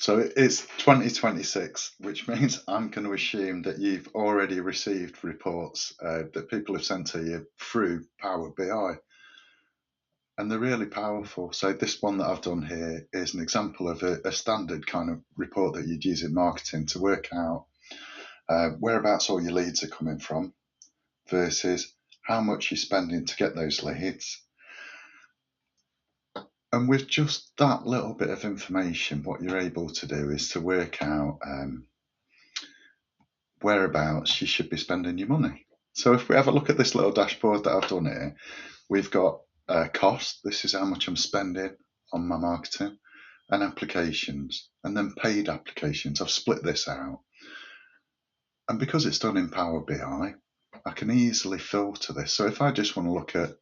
So it's 2026, which means I'm going to assume that you've already received reports that people have sent to you through Power BI, and they're really powerful. So this one that I've done here is an example of a standard kind of report that you'd use in marketing to work out whereabouts all your leads are coming from versus how much you're spending to get those leads. And with just that little bit of information, what you're able to do is to work out whereabouts you should be spending your money. So if we have a look at this little dashboard that I've done here, we've got cost. This is how much I'm spending on my marketing, and applications, and then paid applications. I've split this out. And because it's done in Power BI, I can easily filter this. So if I just want to look at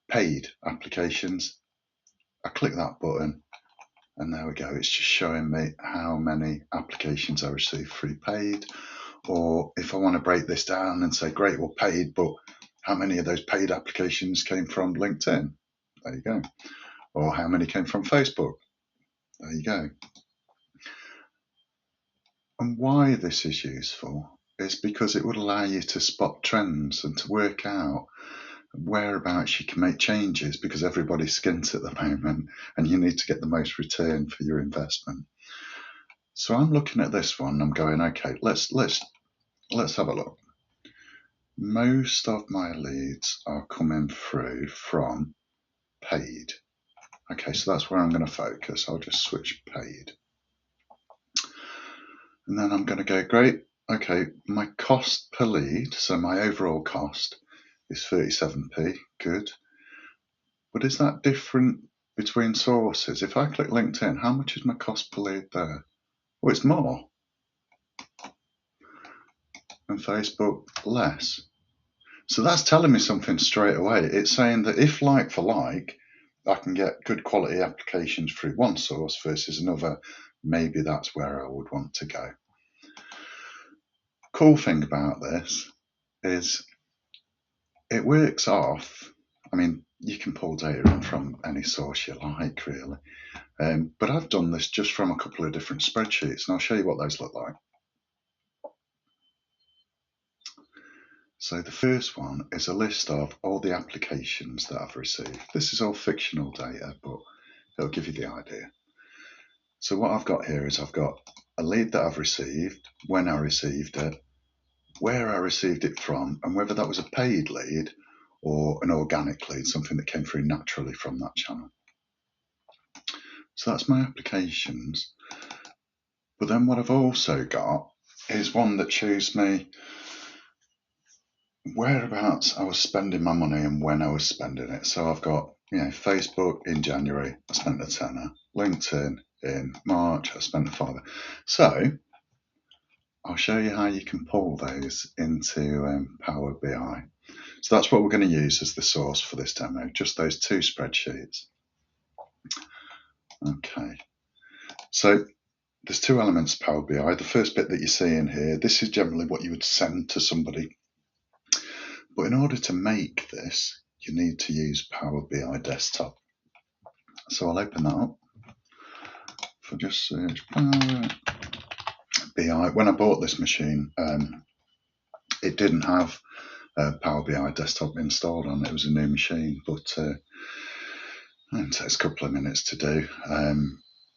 paid applications, I click that button and there we go. It's just showing me how many applications I received through paid. Or if I want to break this down and say, great, well, paid, but how many of those paid applications came from LinkedIn? There you go. Or how many came from Facebook? There you go. And why this is useful is because it would allow you to spot trends and to work out whereabouts you can make changes, because everybody's skint at the moment and you need to get the most return for your investment. So I'm looking at this one, I'm going, okay, let's have a look. Most of my leads are coming through from paid. Okay, so that's where I'm going to focus. I'll just switch paid. And then I'm going to go, great, okay, my cost per lead, so my overall cost is 37p, good. But is that different between sources? If I click LinkedIn, how much is my cost per lead there? Well, it's more. And Facebook, less. So that's telling me something straight away. It's saying that if like for like, I can get good quality applications through one source versus another, maybe that's where I would want to go. Cool thing about this is it works off. I mean, you can pull data in from any source you like, really. But I've done this just from a couple of different spreadsheets, and I'll show you what those look like. So the first one is a list of all the applications that I've received. This is all fictional data, but it'll give you the idea. So what I've got here is I've got a lead that I've received, when I received it, where I received it from, and whether that was a paid lead or an organic lead, something that came through naturally from that channel. So that's my applications. But then what I've also got is one that shows me whereabouts I was spending my money and when I was spending it. So I've got, Facebook in January, I spent a tenner. LinkedIn in March, I spent a fiver. So I'll show you how you can pull those into Power BI. So that's what we're going to use as the source for this demo, just those two spreadsheets. Okay, so there's two elements to Power BI. The first bit that you see in here, this is generally what you would send to somebody. But in order to make this, you need to use Power BI Desktop. So I'll open that up. If I just search Power BI, when I bought this machine, it didn't have Power BI Desktop installed on it. It was a new machine, but it takes a couple of minutes to do.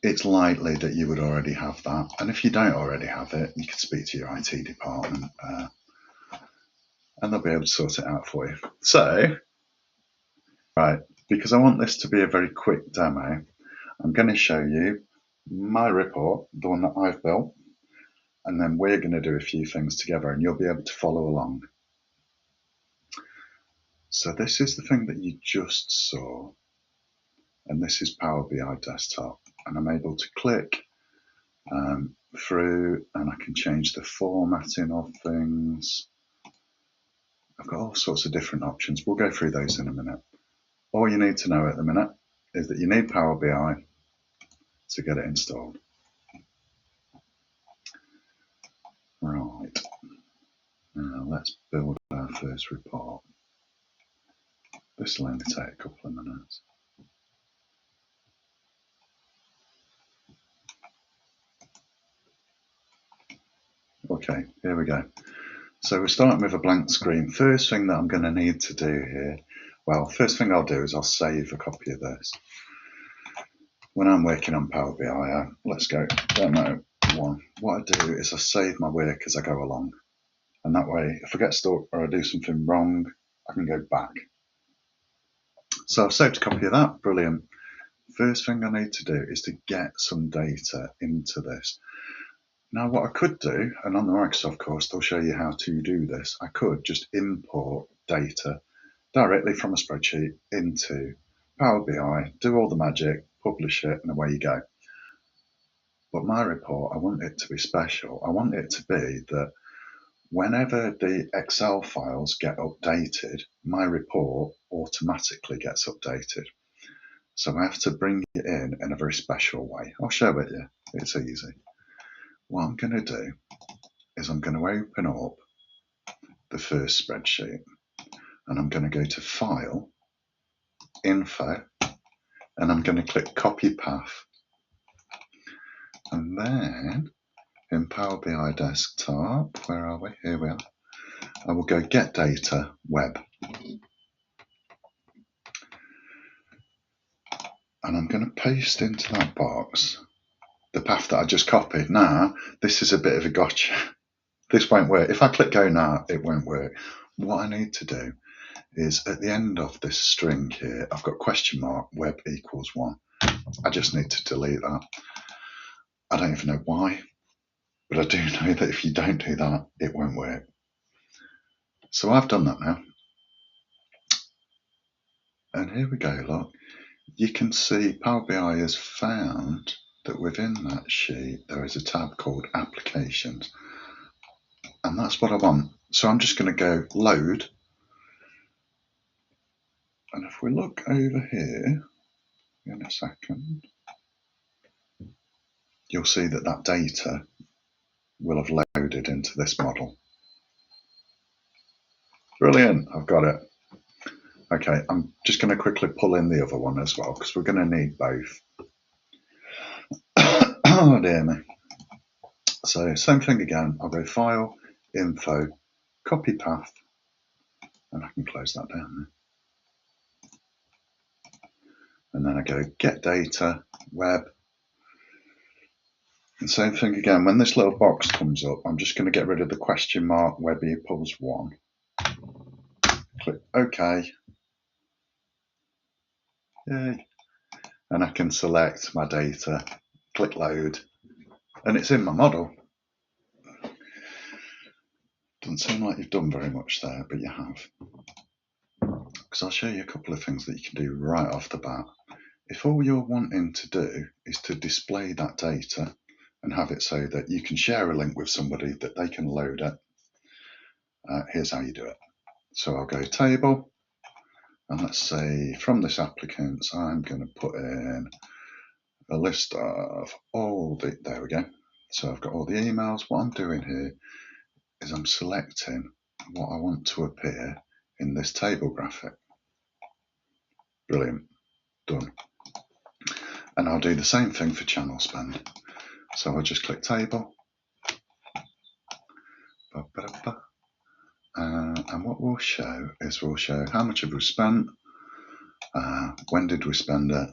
It's likely that you would already have that. And if you don't already have it, you can speak to your IT department and they'll be able to sort it out for you. So, right, because I want this to be a very quick demo, I'm going to show you my report, the one that I've built, and then we're going to do a few things together and you'll be able to follow along. So this is the thing that you just saw, and this is Power BI Desktop, and I'm able to click through and I can change the formatting of things. I've got all sorts of different options. We'll go through those in a minute. All you need to know at the minute is that you need Power BI to get it installed. Right, now let's build our first report. This will only take a couple of minutes. Okay, here we go. So we're starting with a blank screen. First thing that I'm going to need to do here, well, first thing I'll do is I'll save a copy of this. When I'm working on Power BI, let's go demo 1. What I do is I save my work as I go along. And that way, if I get stuck or I do something wrong, I can go back. So I've saved a copy of that. Brilliant. First thing I need to do is to get some data into this. Now, what I could do, and on the Microsoft course, they'll show you how to do this. I could just import data directly from a spreadsheet into Power BI, do all the magic, publish it, and away you go. But my report, I want it to be special. I want it to be that whenever the Excel files get updated, my report automatically gets updated. So I have to bring it in a very special way. I'll show it you. It's easy. What I'm going to do is I'm going to open up the first spreadsheet and I'm going to go to File, Info, and I'm going to click Copy Path. And then in Power BI Desktop, where are we? Here we are. I will go Get Data, Web. And I'm going to paste into that box the path that I just copied. Now, this is a bit of a gotcha. This won't work. If I click Go now, it won't work. What I need to do is at the end of this string here, I've got question mark web equals 1. I just need to delete that. I don't even know why, but I do know that if you don't do that, it won't work. So I've done that now. And here we go, look. You can see Power BI has found that within that sheet, there is a tab called Applications. And that's what I want. So I'm just going to go Load. And if we look over here in a second, you'll see that that data will have loaded into this model. Brilliant, I've got it. Okay, I'm just going to quickly pull in the other one as well because we're going to need both. Oh dear me. So same thing again, I'll go File, Info, Copy Path, and I can close that down there. And then I go Get Data, Web. And same thing again, when this little box comes up, I'm just going to get rid of the question mark web equals 1. Click OK. Yay. And I can select my data, click Load, and it's in my model. Doesn't seem like you've done very much there, but you have. Because I'll show you a couple of things that you can do right off the bat. If all you're wanting to do is to display that data and have it so that you can share a link with somebody that they can load it, here's how you do it. So I'll go Table, and let's say from this applicant, I'm going to put in a list of all the, there we go. So I've got all the emails. What I'm doing here is I'm selecting what I want to appear in this table graphic. Brilliant, done. And I'll do the same thing for channel spend. So I'll just click Table. And what we'll show is we'll show how much have we spent, when did we spend it,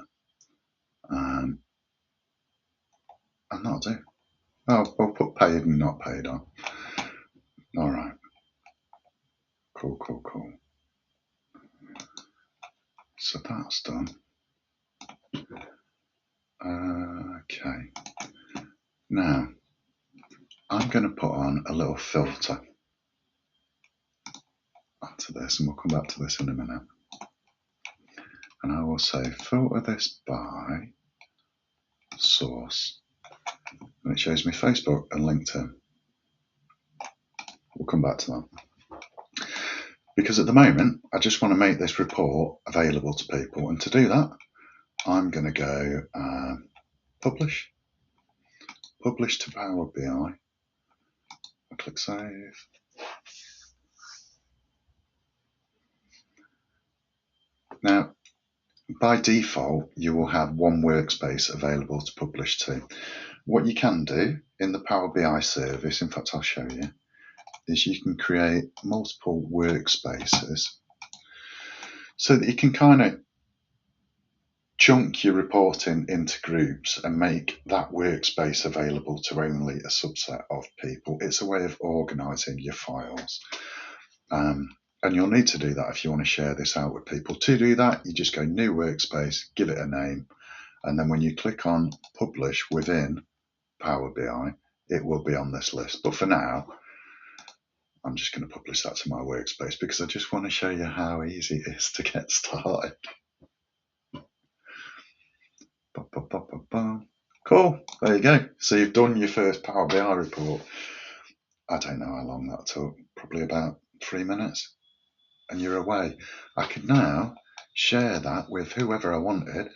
and that'll do. Oh, we'll put paid and not paid on. All right. Cool, cool, cool. So that's done. Okay. Now, I'm going to put on a little filter onto this, and we'll come back to this in a minute. And I will say filter this by source. And it shows me Facebook and LinkedIn. We'll come back to that. Because at the moment, I just want to make this report available to people. And to do that, I'm going to go Publish. Publish to Power BI. I'll click Save. Now, by default, you will have one workspace available to publish to. What you can do in the Power BI service, in fact, I'll show you, is you can create multiple workspaces so that you can kind of chunk your reporting into groups and make that workspace available to only a subset of people. It's a way of organizing your files. And you'll need to do that if you want to share this out with people. To do that, you just go new workspace, give it a name, and then when you click on publish within Power BI, it will be on this list. But for now, I'm just going to publish that to my workspace because I just want to show you how easy it is to get started. Cool, there you go. So you've done your first Power BI report. I don't know how long that took, probably about 3 minutes, and you're away. I could now share that with whoever I wanted,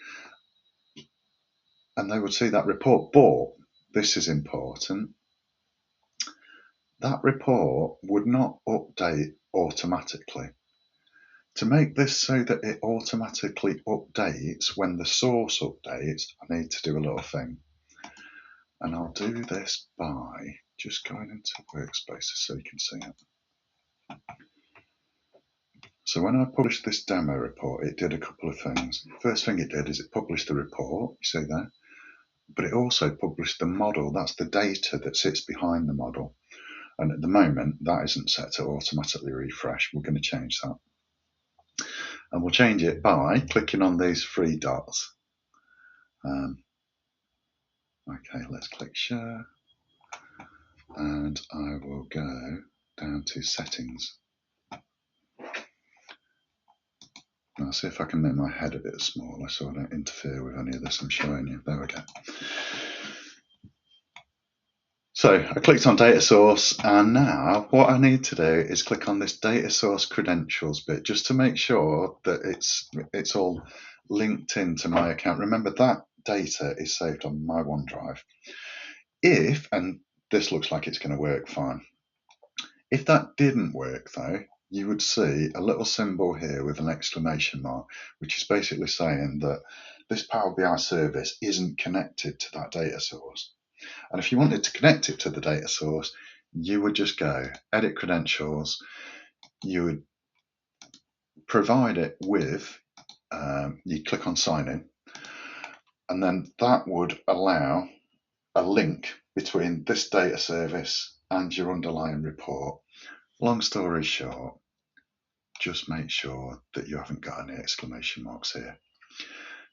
and they would see that report. But this is important. That report would not update automatically. To make this so that it automatically updates when the source updates, I need to do a little thing. And I'll do this by just going into workspaces so you can see it. So when I published this demo report, it did a couple of things. First thing it did is it published the report, you see there, but it also published the model. That's the data that sits behind the model. And at the moment, that isn't set to automatically refresh. We're going to change that. And we'll change it by clicking on these three dots. Okay, let's click share. And I will go down to settings. I'll see if I can make my head a bit smaller so I don't interfere with any of this I'm showing you. There we go. So I clicked on data source, and now what I need to do is click on this data source credentials bit just to make sure that it's all linked into my account. Remember, that data is saved on my OneDrive. If, and this looks like it's going to work fine, if that didn't work though, you would see a little symbol here with an exclamation mark, which is basically saying that this Power BI service isn't connected to that data source. And if you wanted to connect it to the data source, you would just go edit credentials, you would provide it with, you click on sign in, and then that would allow a link between this data service and your underlying report. Long story short, just make sure that you haven't got any exclamation marks here.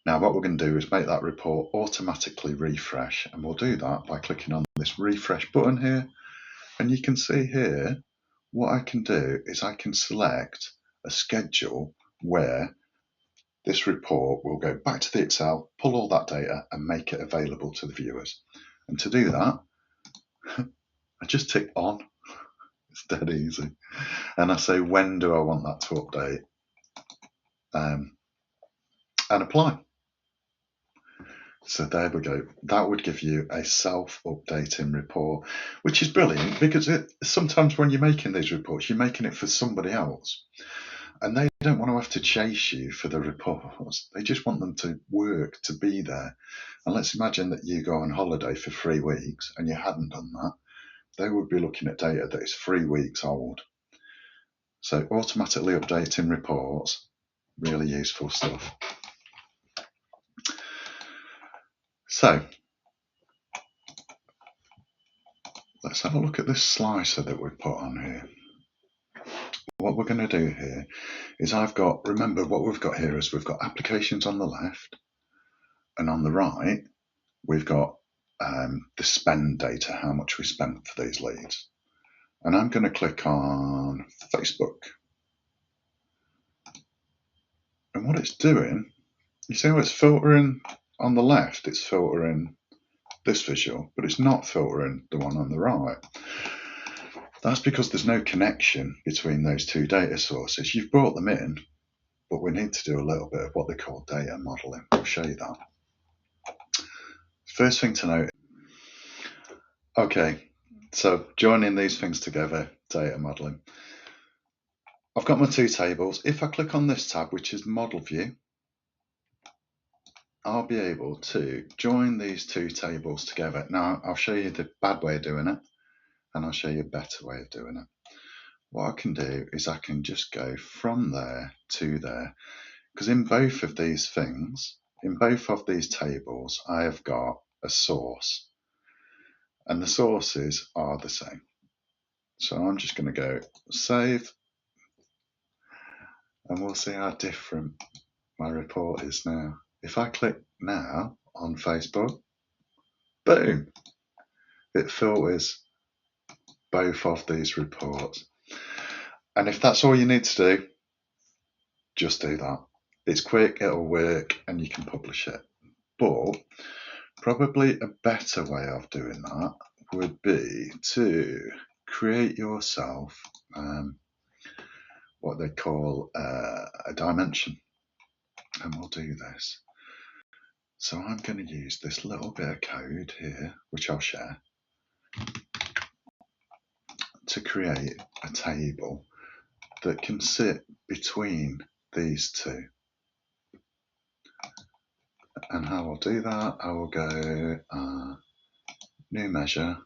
Now what we're going to do is make that report automatically refresh, and we'll do that by clicking on this refresh button here. And you can see here, what I can do is I can select a schedule where this report will go back to the Excel, pull all that data and make it available to the viewers. And to do that, I just tick on. It's dead easy. And I say, when do I want that to update? And apply. So there we go. That would give you a self-updating report, which is brilliant because sometimes when you're making these reports, you're making it for somebody else. And they don't want to have to chase you for the reports. They just want them to work, to be there. And let's imagine that you go on holiday for 3 weeks and you hadn't done that. They would be looking at data that is 3 weeks old. So automatically updating reports, really useful stuff. So let's have a look at this slicer that we've put on here. What we're going to do here is remember what we've got here is we've got applications on the left, and on the right, we've got the spend data, how much we spent for these leads. And I'm going to click on Facebook. And what it's doing, you see how it's filtering on the left, it's filtering this visual, but it's not filtering the one on the right. That's because there's no connection between those two data sources. You've brought them in, but we need to do a little bit of what they call data modeling. I'll show you that. First thing to note, okay, so joining these things together, data modeling. I've got my two tables. If I click on this tab, which is model view, I'll be able to join these two tables together. Now, I'll show you the bad way of doing it, and I'll show you a better way of doing it. What I can do is I can just go from there to there, because in both of these things, in both of these tables, I have got a source, and the sources are the same. So I'm just going to go save, and we'll see how different my report is now. If I click now on Facebook, boom, it filters both of these reports. And if that's all you need to do, just do that. It's quick, it'll work, and you can publish it. But probably a better way of doing that would be to create yourself what they call a dimension. And we'll do this. So I'm going to use this little bit of code here, which I'll share, to create a table that can sit between these two. And how I'll do that, I will go new measure.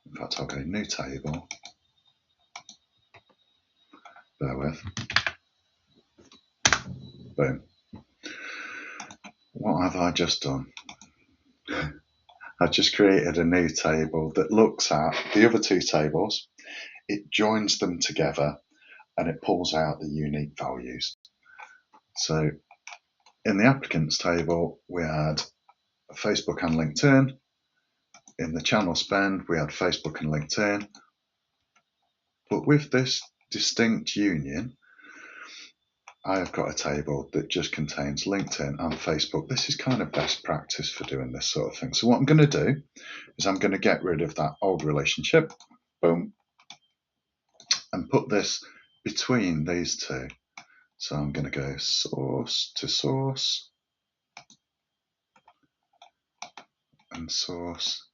In fact, I'll go new table. Bear with. Boom. What have I just done? I've just created a new table that looks at the other two tables. It joins them together and it pulls out the unique values. So in the applicants table, we had Facebook and LinkedIn. In the channel spend, we had Facebook and LinkedIn. But with this distinct union, I have got a table that just contains LinkedIn and Facebook. This is kind of best practice for doing this sort of thing. So what I'm going to do is I'm going to get rid of that old relationship, boom, and put this between these two. So I'm going to go source to source and source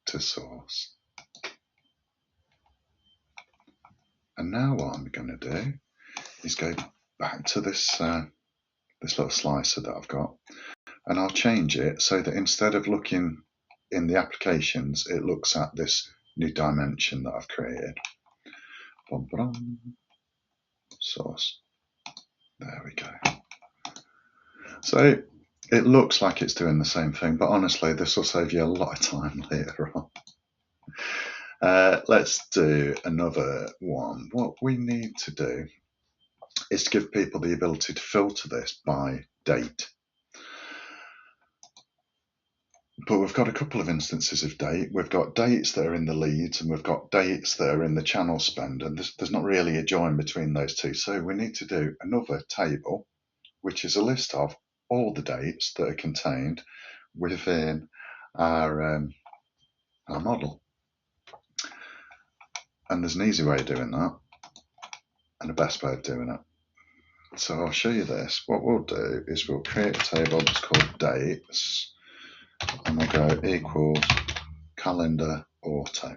to source. And now what I'm going to do is go back to this little slicer that I've got, and I'll change it so that instead of looking in the applications, it looks at this new dimension that I've created. Source. There we go. So it looks like it's doing the same thing, but honestly, this will save you a lot of time later on. Let's do another one. What we need to do is to give people the ability to filter this by date. But we've got a couple of instances of date. We've got dates that are in the leads and we've got dates that are in the channel spend, and there's not really a join between those two. So we need to do another table, which is a list of all the dates that are contained within our model. And there's an easy way of doing that and a best way of doing it. So I'll show you this. What we'll do is we'll create a table that's called dates, and we'll go equals calendar auto.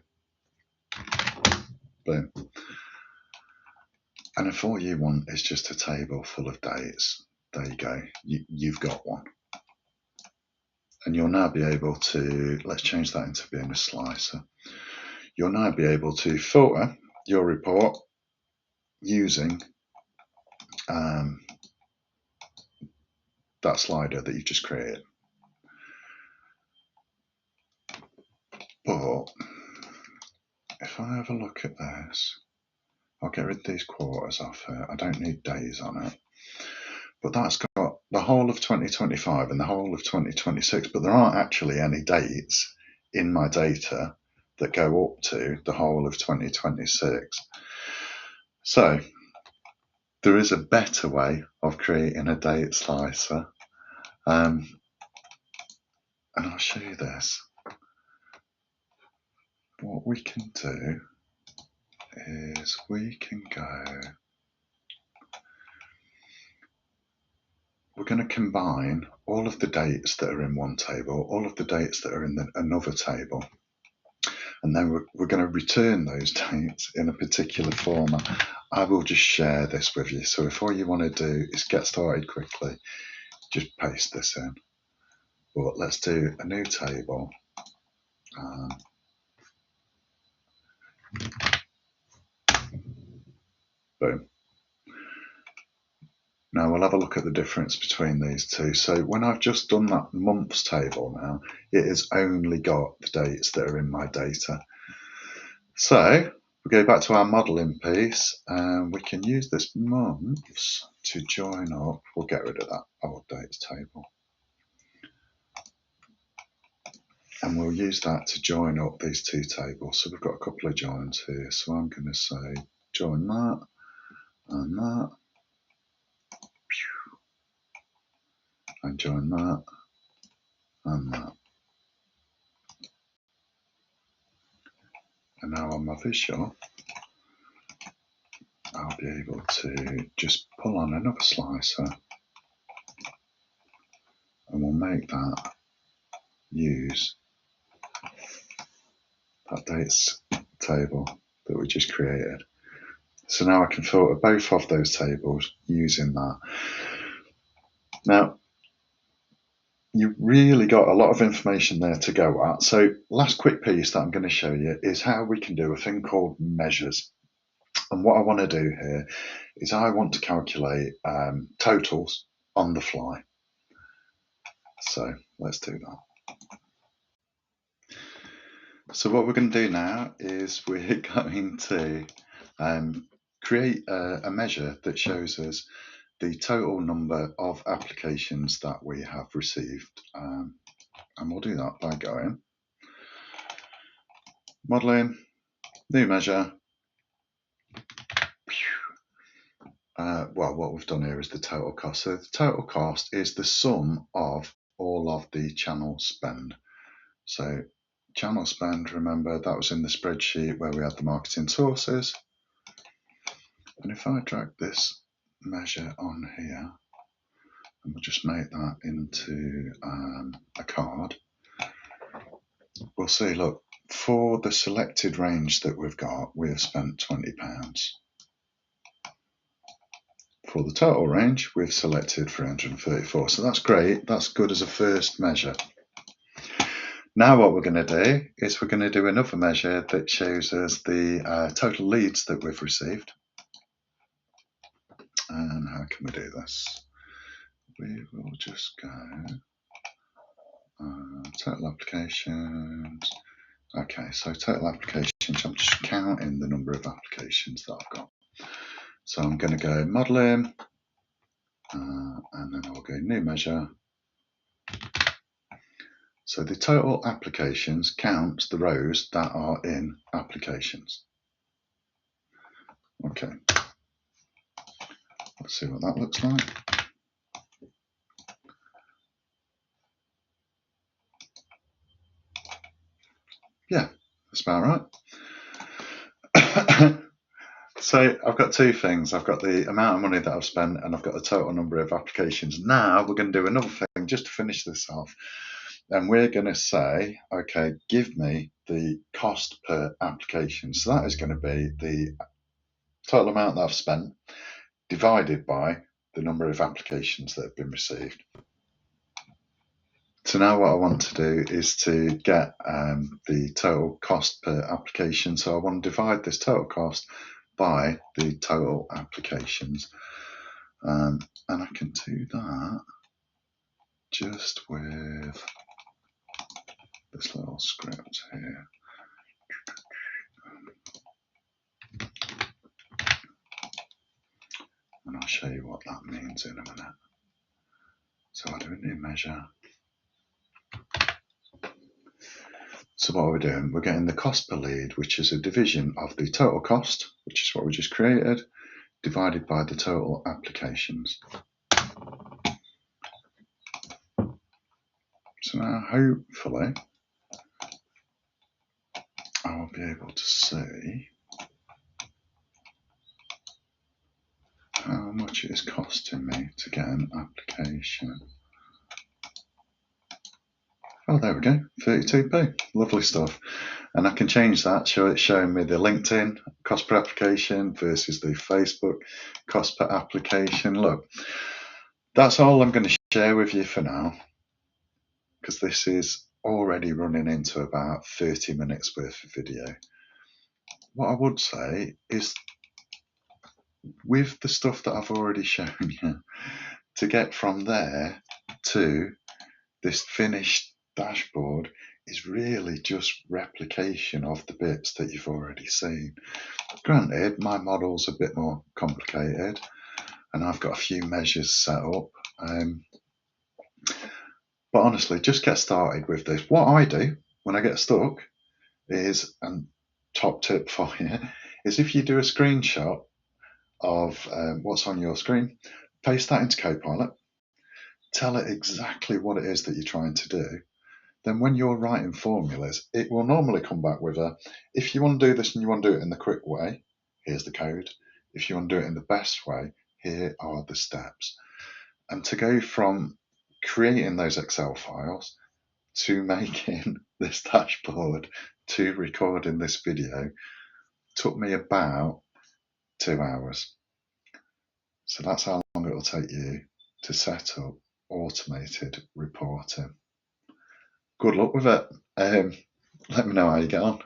Boom. And if all you want is just a table full of dates, there you go. You've got one. And you'll now be able to, let's change that into being a slicer. You'll now be able to filter your report using that slider that you've just created. But if I have a look at this, I'll get rid of these quarters off here. I don't need days on it. But that's got the whole of 2025 and the whole of 2026, but there aren't actually any dates in my data that go up to the whole of 2026. So there is a better way of creating a date slicer. And I'll show you this. What we can do is we can go, we're going to combine all of the dates that are in one table, all of the dates that are in another table, and then we're going to return those dates in a particular format. I will just share this with you. So if all you want to do is get started quickly, just paste this in. But let's do a new table. Boom. Now we'll have a look at the difference between these two. So when I've just done that months table now, it has only got the dates that are in my data. So we go back to our modelling piece and we can use this months to join up. We'll get rid of that old dates table. And we'll use that to join up these two tables. So we've got a couple of joins here. So I'm going to say join that and that. And join that and that. And now on my visual, I'll be able to just pull on another slicer and we'll make that use that dates table that we just created. So now I can filter both of those tables using that. Now, you've really got a lot of information there to go at. So last quick piece that I'm going to show you is how we can do a thing called measures. And what I want to do here is I want to calculate totals on the fly. So let's do that. So what we're going to do now is we're going to create a measure that shows us the total number of applications that we have received. And we'll do that by going modeling, new measure. Well, what we've done here is the total cost. So the total cost is the sum of all of the channel spend. So channel spend, remember, that was in the spreadsheet where we had the marketing sources. And if I drag this measure on here, and we'll just make that into a card, we'll see, look, for the selected range that we've got, we have spent £20. For the total range, we've selected 334. So that's great. That's good as a first measure. Now what we're going to do is we're going to do another measure that shows us the total leads that we've received. And how can we do this? We will just go total applications. Okay, so total applications, I'm just counting the number of applications that I've got. So I'm going to go modeling, and then I'll go new measure. So the total applications counts the rows that are in applications. Okay, let's see what that looks like. Yeah, that's about right. So I've got two things. I've got the amount of money that I've spent and I've got the total number of applications. Now we're going to do another thing just to finish this off. And we're going to say, okay, give me the cost per application. So that is going to be the total amount that I've spent divided by the number of applications that have been received. So now what I want to do is to get the total cost per application. So I want to divide this total cost by the total applications. And I can do that just with this little script here. And I'll show you what that means in a minute. So I do a new measure. So what are we doing? We're getting the cost per lead, which is a division of the total cost, which is what we just created, divided by the total applications. So now hopefully I will be able to see how much it is costing me to get an application. Oh, there we go, 32p, lovely stuff. And I can change that, so it's showing me the LinkedIn cost per application versus the Facebook cost per application. Look, that's all I'm going to share with you for now, because this is already running into about 30 minutes worth of video. What I would say is, with the stuff that I've already shown you, to get from there to this finished dashboard is really just replication of the bits that you've already seen. Granted, my model's a bit more complicated and I've got a few measures set up, but honestly, just get started with this. What I do when I get stuck is, and top tip for you, is if you do a screenshot of what's on your screen, paste that into Copilot, tell it exactly what it is that you're trying to do. Then when you're writing formulas, it will normally come back with if you want to do this and you want to do it in the quick way, here's the code. If you want to do it in the best way, here are the steps. And to go from creating those Excel files to making this dashboard to recording this video took me about 2 hours. So that's how long it'll take you to set up automated reporting. Good luck with it. Let me know how you get on.